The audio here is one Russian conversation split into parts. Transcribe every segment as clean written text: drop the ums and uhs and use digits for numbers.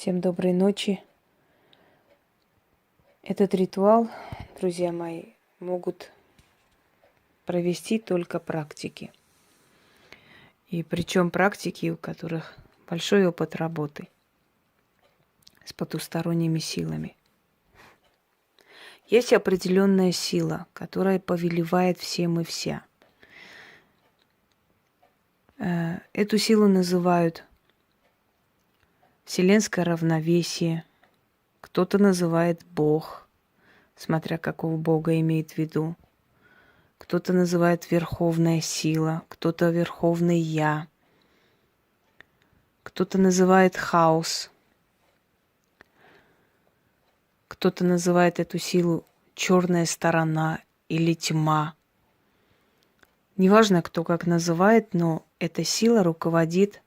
Всем доброй ночи. Этот ритуал, друзья мои, могут провести только практики. И причем практики, у которых большой опыт работы с потусторонними силами. Есть определенная сила, которая повелевает всем и вся. Эту силу называют вселенское равновесие, кто-то называет Бог, смотря какого Бога имеет в виду. Кто-то называет верховная сила, кто-то верховный Я, кто-то называет хаос, кто-то называет эту силу черная сторона или тьма. Неважно, кто как называет, но эта сила руководит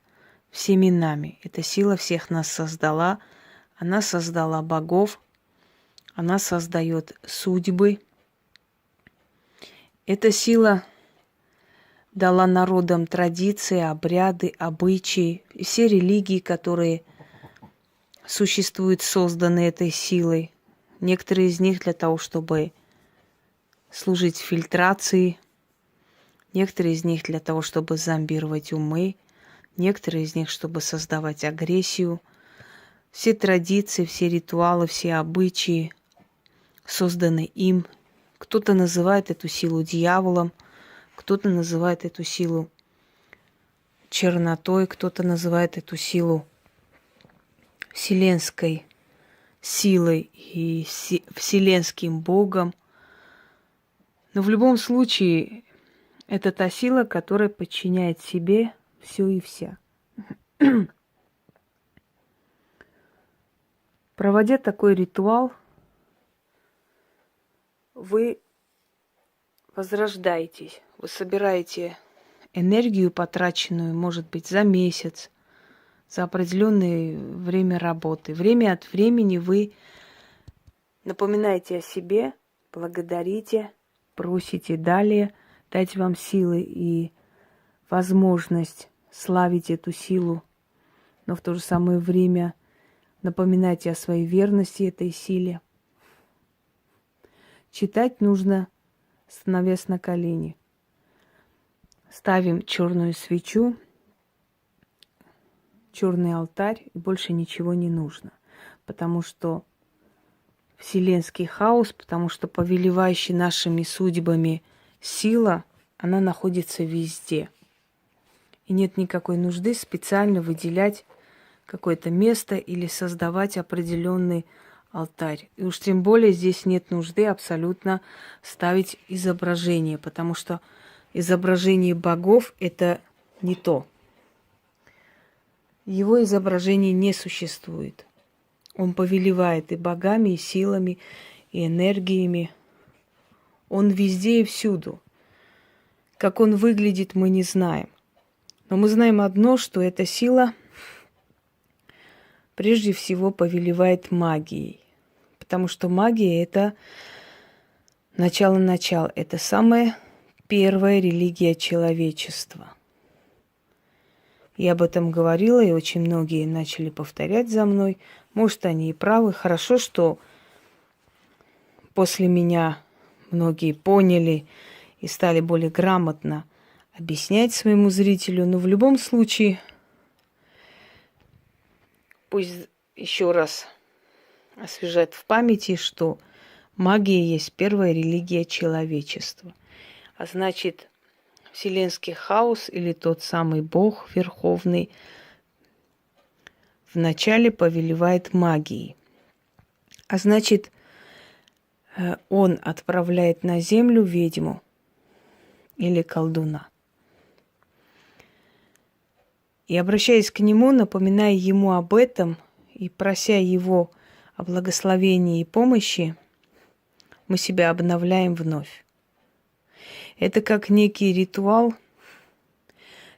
всеми нами. Эта сила всех нас создала. Она создала богов. Она создает судьбы. Эта сила дала народам традиции, обряды, обычаи. И все религии, которые существуют, созданы этой силой. Некоторые из них для того, чтобы служить фильтрации. Некоторые из них для того, чтобы зомбировать умы. Некоторые из них, чтобы создавать агрессию. Все традиции, все ритуалы, все обычаи созданы им. Кто-то называет эту силу дьяволом, кто-то называет эту силу чернотой, кто-то называет эту силу вселенской силой и вселенским Богом. Но в любом случае, это та сила, которая подчиняет себе все и вся. Проводя такой ритуал, вы возрождаетесь, вы собираете энергию, потраченную, может быть, за месяц, за определенное время работы. Время от времени вы напоминаете о себе, благодарите, просите далее дать вам силы и возможность славить эту силу, но в то же самое время напоминайте о своей верности этой силе. Читать нужно, становясь на колени. Ставим черную свечу, черный алтарь, и больше ничего не нужно. Потому что вселенский хаос, потому что повелевающая нашими судьбами сила, она находится везде. И нет никакой нужды специально выделять какое-то место или создавать определенный алтарь. И уж тем более здесь нет нужды абсолютно ставить изображение, потому что изображение богов – это не то. Его изображение не существует. Он повелевает и богами, и силами, и энергиями. Он везде и всюду. Как он выглядит, мы не знаем. Но мы знаем одно, что эта сила прежде всего повелевает магией. Потому что магия – это начало-начал. Это самая первая религия человечества. Я об этом говорила, и очень многие начали повторять за мной. Может, они и правы. Хорошо, что после меня многие поняли и стали более грамотно объяснять своему зрителю. Но в любом случае, пусть еще раз освежает в памяти, что магия есть первая религия человечества. А значит, вселенский хаос или тот самый Бог Верховный вначале повелевает магией. А значит, он отправляет на землю ведьму или колдуна. И обращаясь к нему, напоминая ему об этом и прося его о благословении и помощи, мы себя обновляем вновь. Это как некий ритуал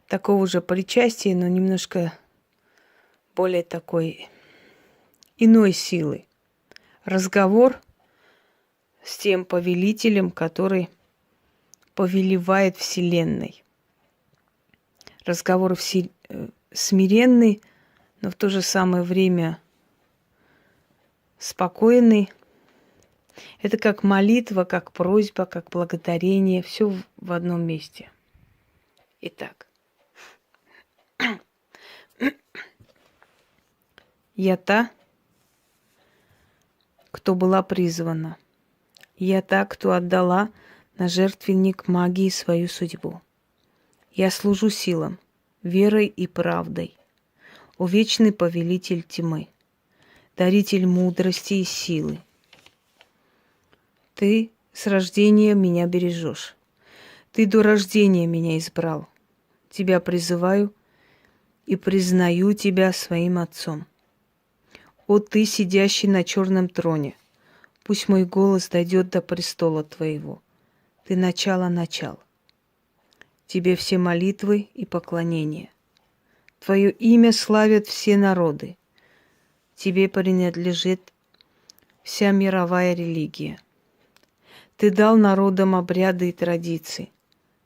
такого же причастия, но немножко более такой иной силы. Разговор с тем повелителем, который повелевает Вселенной. Разговор смиренный, но в то же самое время спокойный. Это как молитва, как просьба, как благодарение. Все в одном месте. Итак. Я та, кто была призвана. Я та, кто отдала на жертвенник магии свою судьбу. Я служу силам, верой и правдой. О вечный повелитель тьмы, даритель мудрости и силы. Ты с рождения меня бережешь. Ты до рождения меня избрал. Тебя призываю и признаю тебя своим отцом. О ты, сидящий на черном троне, пусть мой голос дойдет до престола твоего. Ты начало начал. Тебе все молитвы и поклонения. Твое имя славят все народы. Тебе принадлежит вся мировая религия. Ты дал народам обряды и традиции.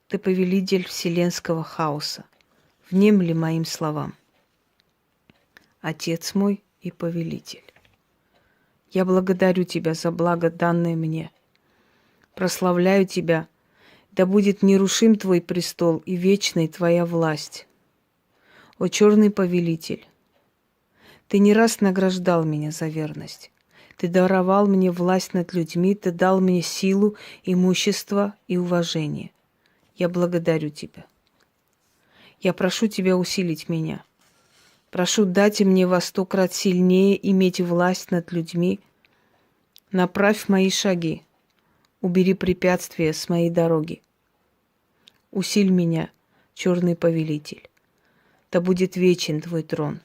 Ты повелитель вселенского хаоса. Внемли моим словам. Отец мой и повелитель. Я благодарю Тебя за благо, данное мне. Прославляю Тебя, да будет нерушим Твой престол и вечной Твоя власть. О черный повелитель, Ты не раз награждал меня за верность. Ты даровал мне власть над людьми, Ты дал мне силу, имущество и уважение. Я благодарю Тебя. Я прошу Тебя усилить меня. Прошу дать мне во 100 крат сильнее иметь власть над людьми. Направь мои шаги. Убери препятствия с моей дороги. Усиль меня, черный повелитель. Да будет вечен Твой трон.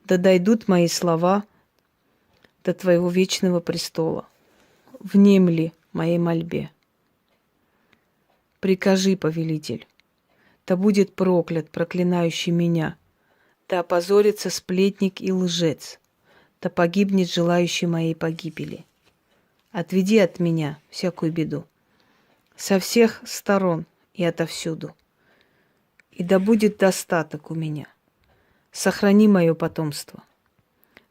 Да дойдут мои слова до Твоего вечного престола. Внемли моей мольбе. Прикажи, повелитель, да будет проклят проклинающий меня, да опозорится сплетник и лжец, да погибнет желающий моей погибели. Отведи от меня всякую беду, со всех сторон и отовсюду, и да будет достаток у меня. Сохрани мое потомство.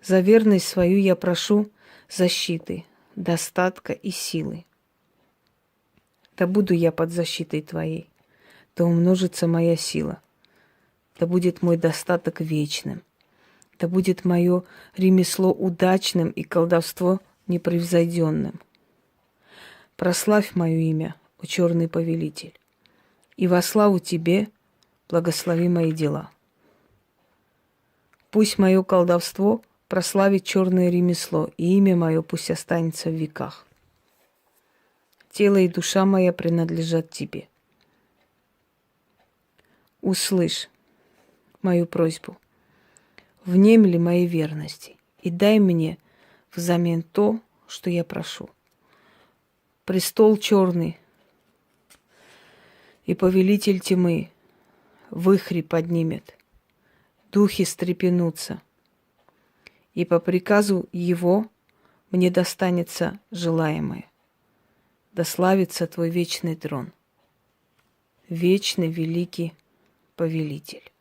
За верность свою я прошу защиты, достатка и силы. Да буду я под защитой Твоей, да умножится моя сила, да будет мой достаток вечным, да будет мое ремесло удачным и колдовство непревзойденным. Прославь мое имя, о черный повелитель, и во славу Тебе благослови мои дела. Пусть мое колдовство прославит черное ремесло, и имя мое пусть останется в веках. Тело и душа моя принадлежат Тебе. Услышь мою просьбу, внемли моей верности и дай мне взамен то, что я прошу. Престол черный и повелитель тьмы вихри поднимет, духи стрепенутся, и по приказу его мне достанется желаемое. Да славится Твой вечный трон, вечный великий повелитель.